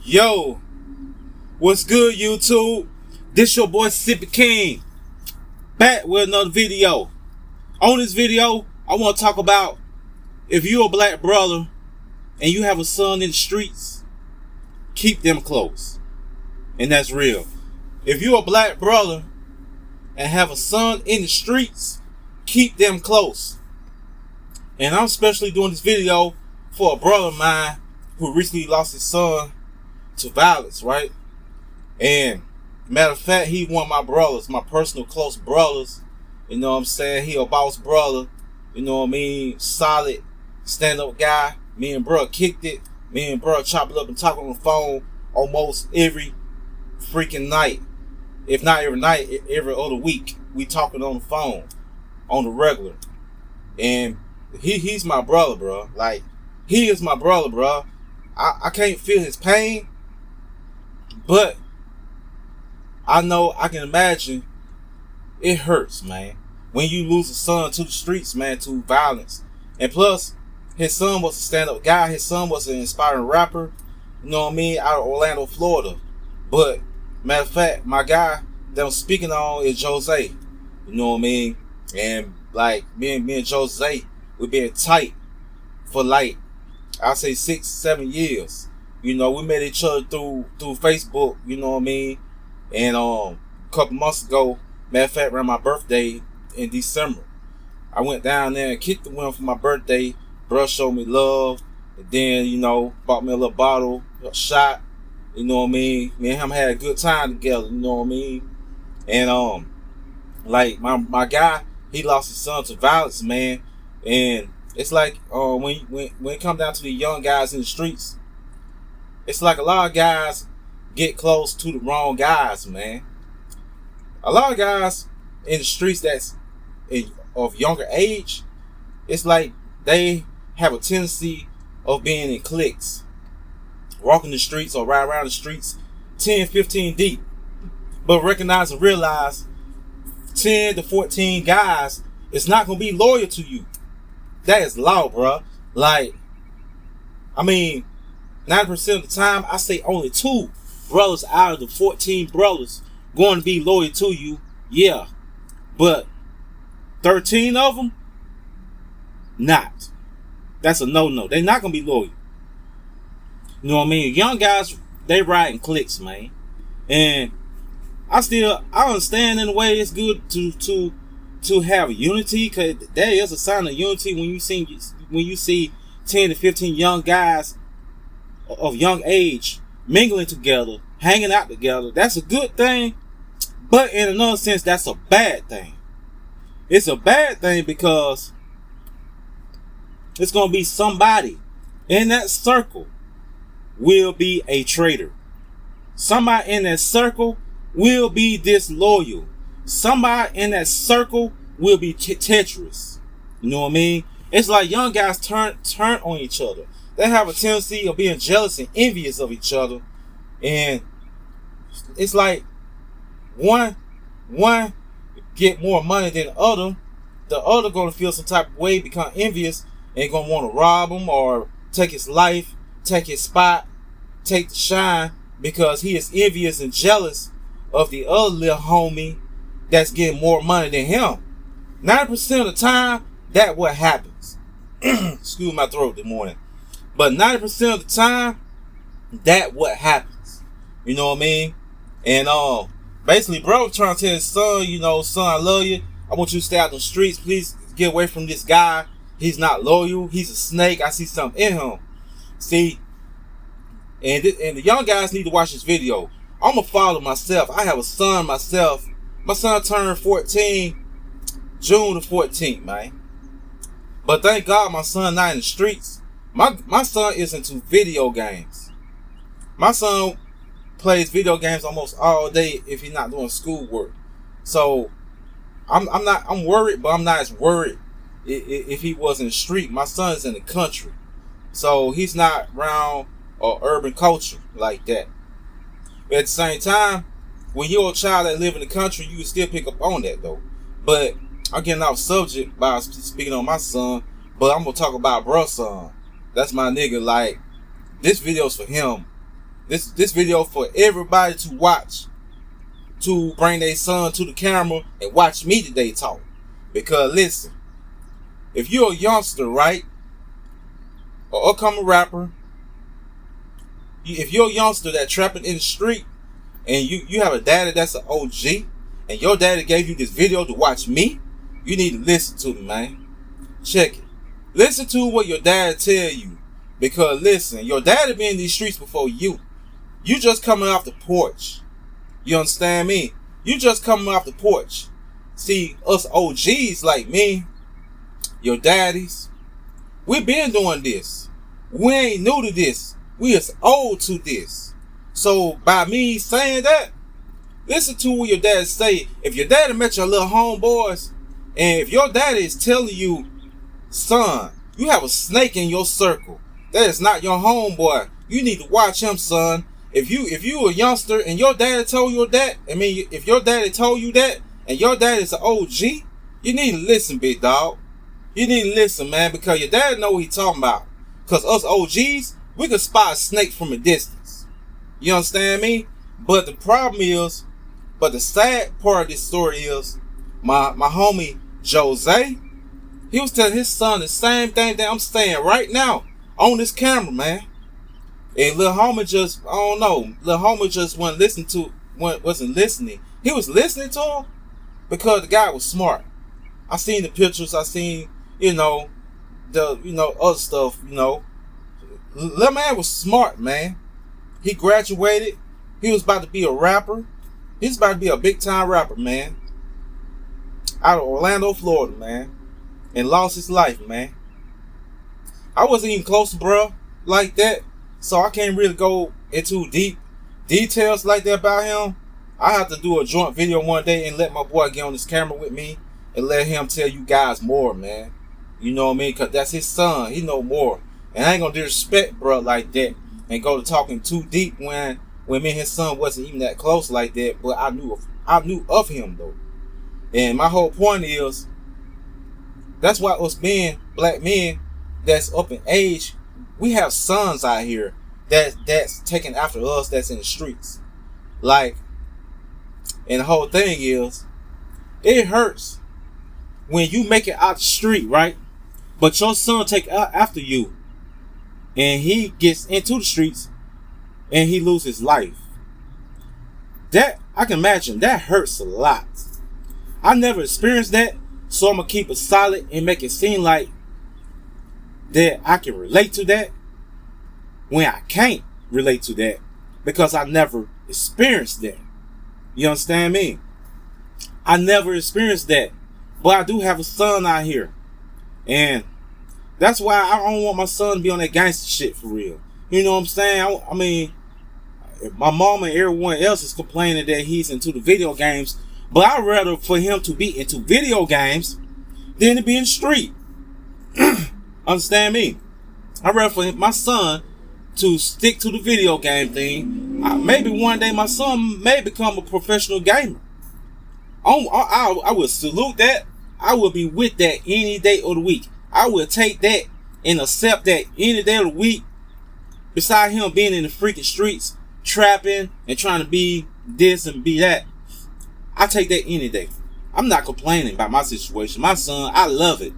Yo, what's good, YouTube? This your boy Sippy King, back with another video. On this video, I want to talk about if you're a black brother and you have a son in the streets, keep them close. And that's real. If you're a black brother and have a son in the streets, keep them close. And I'm especially doing this video for a brother of mine who recently lost his son to violence, right? And matter of fact, he one of my brothers, my personal close brothers. You know what I'm saying? He a boss brother. You know what I mean? Solid, stand-up guy. Me and bro kicked it. Me and bro chop it up and talk on the phone almost every freaking night. If not every night, every other week. We talking on the phone on the regular. And he's my brother, bro. Like, he is my brother, bro. I can't feel his pain, but I know, I can imagine it hurts, man, when you lose a son to the streets, man, to violence. And plus, his son was a stand-up guy. His son was an inspiring rapper, you know what I mean, out of Orlando, Florida. But matter of fact, my guy that I'm speaking on is Jose, you know what I mean. And like me and Jose, we been tight for like, I'll say 6-7 years. You know, we met each other through Facebook, you know what I mean. And a couple months ago, matter of fact, around my birthday in December, I went down there and kicked the wind for my birthday. Bro showed me love, and then, you know, bought me a little bottle, a shot, you know what I mean. Me and him had a good time together, you know what I mean. And like my guy, he lost his son to violence, man. And it's like when it comes down to the young guys in the streets, it's like a lot of guys get close to the wrong guys, man. A lot of guys in the streets that's of younger age, it's like they have a tendency of being in cliques, walking the streets or ride around the streets 10, 15 deep, but recognize and realize 10 to 14 guys is not going to be loyal to you. That is law, bro. Like, I mean, 90% of the time, I say only 2 brothers out of the 14 brothers going to be loyal to you. Yeah, but 13 of them, not. That's a no-no. They're not going to be loyal. You know what I mean? Young guys, they ride in cliques, man. And I understand in a way it's good to have unity, because that is a sign of unity when you see 10 to 15 young guys of young age mingling together, hanging out together. That's a good thing, but in another sense, that's a bad thing. It's a bad thing because it's going to be somebody in that circle will be a traitor. Somebody in that circle will be disloyal. Somebody in that circle will be treacherous. You know what I mean? It's like young guys turn on each other. They have a tendency of being jealous and envious of each other. And it's like one get more money than the other gonna feel some type of way, become envious, and gonna want to rob him or take his life, take his spot, take the shine, because he is envious and jealous of the other little homie that's getting more money than him. 90% of the time, that's what happens. Excuse my throat this morning. But 90% of the time, that's what happens. You know what I mean? And basically, bro trying to tell his son, you know, son, I love you. I want you to stay out the streets. Please get away from this guy. He's not loyal. He's a snake. I see something in him. See? And the young guys need to watch this video. I'm a father myself. I have a son myself. My son turned 14 June the 14th, man. But thank God my son not in the streets. My son is into video games. My son plays video games almost all day if he's not doing schoolwork. So I'm worried, but I'm not as worried if he was in the street. My son is in the country, so he's not around urban culture like that. At the same time, when you're a child that live in the country, you can still pick up on that though. But I'm getting off subject by speaking on my son, but I'm gonna talk about bruh's son. That's my nigga. Like, this video's for him. This video for everybody to watch, to bring their son to the camera and watch me today talk. Because listen, if you're a youngster, right, or upcoming rapper, if you're a youngster that trapping in the street and you have a daddy that's an OG and your daddy gave you this video to watch me, you need to listen to me, man. Check it. Listen to what your dad tell you. Because listen, your daddy been in these streets before you. You just coming off the porch. You understand me? You just coming off the porch. See, us OGs like me, your daddies, we been doing this. We ain't new to this. We is old to this. So by me saying that, listen to what your dad say. If your daddy met your little homeboys, and if your daddy is telling you, son, you have a snake in your circle, that is not your homeboy. You need to watch him, son. If you a youngster and your daddy told you that, if your daddy told you that, and your dad is an OG, you need to listen, big dog. You need to listen, man, because your dad know what he talking about. Because us OGs, we can spot a snake from a distance. You understand me? But the problem is, but the sad part of this story is, my homie Jose, he was telling his son the same thing that I'm saying right now on this camera, man. And little homie just, I don't know, little homie just wasn't listening. He was listening to him because the guy was smart. I seen the pictures, I seen, other stuff, Little man was smart, man. He graduated. He was about to be a rapper. He's about to be a big time rapper, man. Out of Orlando, Florida, man. And lost his life, man. I wasn't even close to bruh like that. So I can't really go into deep details like that about him. I have to do a joint video one day and let my boy get on this camera with me and let him tell you guys more, man. You know what I mean? Because that's his son. He know more. And I ain't gonna disrespect bruh like that and go to talking too deep when me and his son wasn't even that close like that. But I knew of him though. And my whole point is, that's why us being black men that's up in age, we have sons out here that's taking after us, that's in the streets. Like, and the whole thing is, it hurts when you make it out the street, right? But your son take after you and he gets into the streets and he loses his life. That, I can imagine, that hurts a lot. I never experienced that, so I'm gonna keep it solid and make it seem like that I can relate to that when I can't relate to that because I never experienced that. You understand me? I never experienced that, but I do have a son out here, and that's why I don't want my son to be on that gangster shit for real. You know what I'm saying? I mean, my mom and everyone else is complaining that he's into the video games, but I'd rather for him to be into video games than to be in the street. Understand me? I'd rather for my son to stick to the video game thing. Maybe one day my son may become a professional gamer. I would salute that. I would be with that any day of the week. I would take that and accept that any day of the week. Beside him being in the freaking streets, trapping and trying to be this and be that, I take that any day. I'm not complaining about my situation. My son, I love it.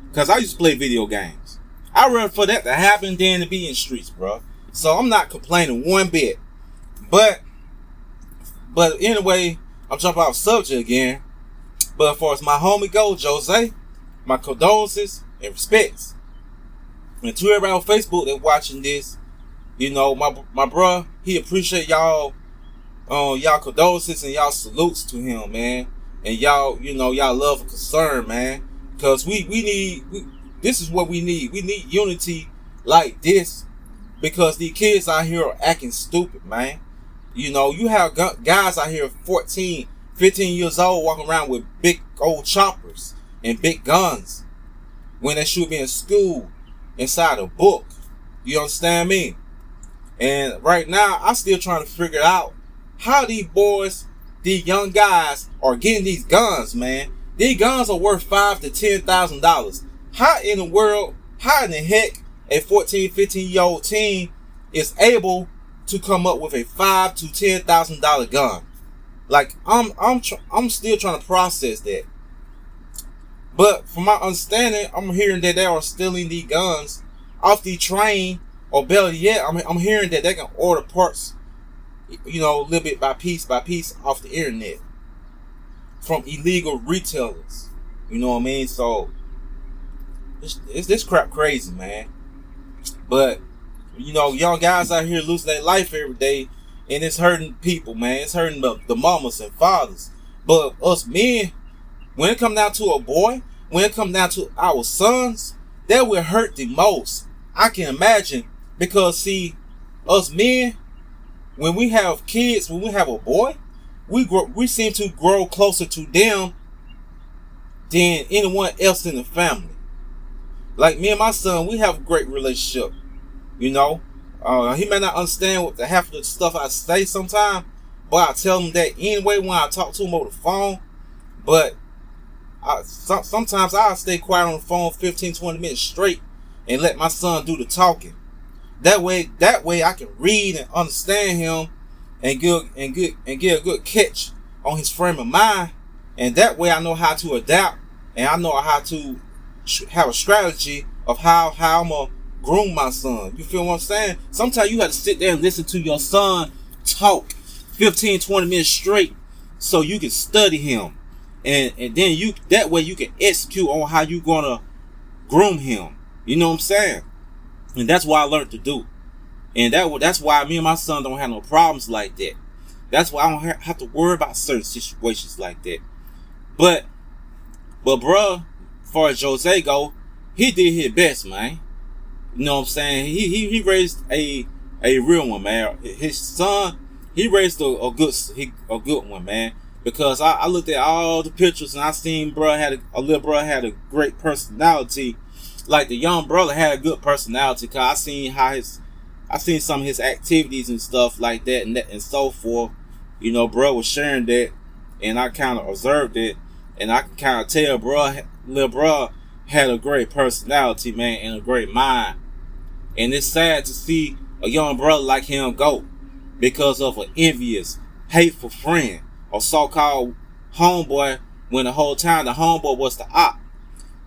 Because I used to play video games. I'd rather for that to happen than to be in streets, bro. So I'm not complaining one bit. But anyway, I'm jumping off subject again. But as far as my homie goes, Jose, my condolences and respects. And to everybody on Facebook that watching this, my bro, he appreciate y'all condolences and y'all salutes to him, man. And y'all love and concern, man. Because this is what we need. We need unity like this. Because these kids out here are acting stupid, man. You have guys out here 14, 15 years old walking around with big old choppers and big guns when they should be in school inside a book. You understand me? And right now, I'm still trying to figure out how these boys, these young guys, are getting these guns, man. These guns are worth $5,000 to $10,000. How in the heck, a 14, 15-year-old teen is able to come up with a $5,000 to $10,000 gun. Like I'm still trying to process that. But from my understanding, I'm hearing that they are stealing these guns off the train, or better yet, I'm hearing that they can order parts, you know, a little bit by piece off the internet from illegal retailers. You know what I mean? So this crap crazy, man. But you know, young guys out here losing their life every day, and it's hurting people, man. It's hurting the mamas and fathers. But us men, when it comes down to a boy, when it comes down to our sons, that will hurt the most. I can imagine, because see, us men, when we have kids, when we have a boy, we seem to grow closer to them than anyone else in the family. Like me and my son, we have a great relationship. You know, he may not understand what the half of the stuff I say sometimes, but I tell him that anyway when I talk to him over the phone. But sometimes I'll stay quiet on the phone 15-20 minutes straight and let my son do the talking. That way I can read and understand him and get a good catch on his frame of mind. And that way I know how to adapt, and I know how to have a strategy of how I'm gonna groom my son. You feel what I'm saying? Sometimes you have to sit there and listen to your son talk 15-20 minutes straight so you can study him. And then that way you can execute on how you gonna groom him. You know what I'm saying? And that's what I learned to do. And that's why me and my son don't have no problems like that. That's why I don't have to worry about certain situations like that. But bruh, as far as Jose go, he did his best, man. You know what I'm saying? He raised a real one, man. His son, he raised a good one, man. Because I looked at all the pictures and I seen a little bro had a great personality. Like the young brother had a good personality. Cause I seen some of his activities and stuff like that and so forth. You know, bro was sharing that, and I kind of observed it, and I can kind of tell little bro had a great personality, man, and a great mind. And it's sad to see a young brother like him go because of an envious, hateful friend or so-called homeboy, when the whole time the homeboy was the op.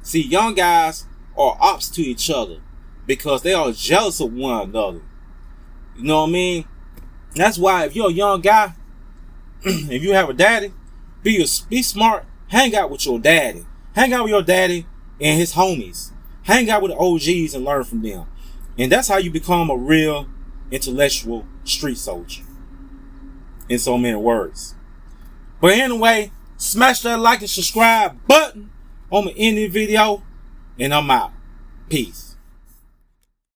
See, young guys are ops to each other because they are jealous of one another. You know what I mean? That's why if you're a young guy, if you have a daddy, be smart. Hang out with your daddy. Hang out with your daddy and his homies. Hang out with the OGs and learn from them. And that's how you become a real intellectual street soldier. In so many words. But anyway, smash that like and subscribe button. I'm going to end this video. And I'm out. Peace.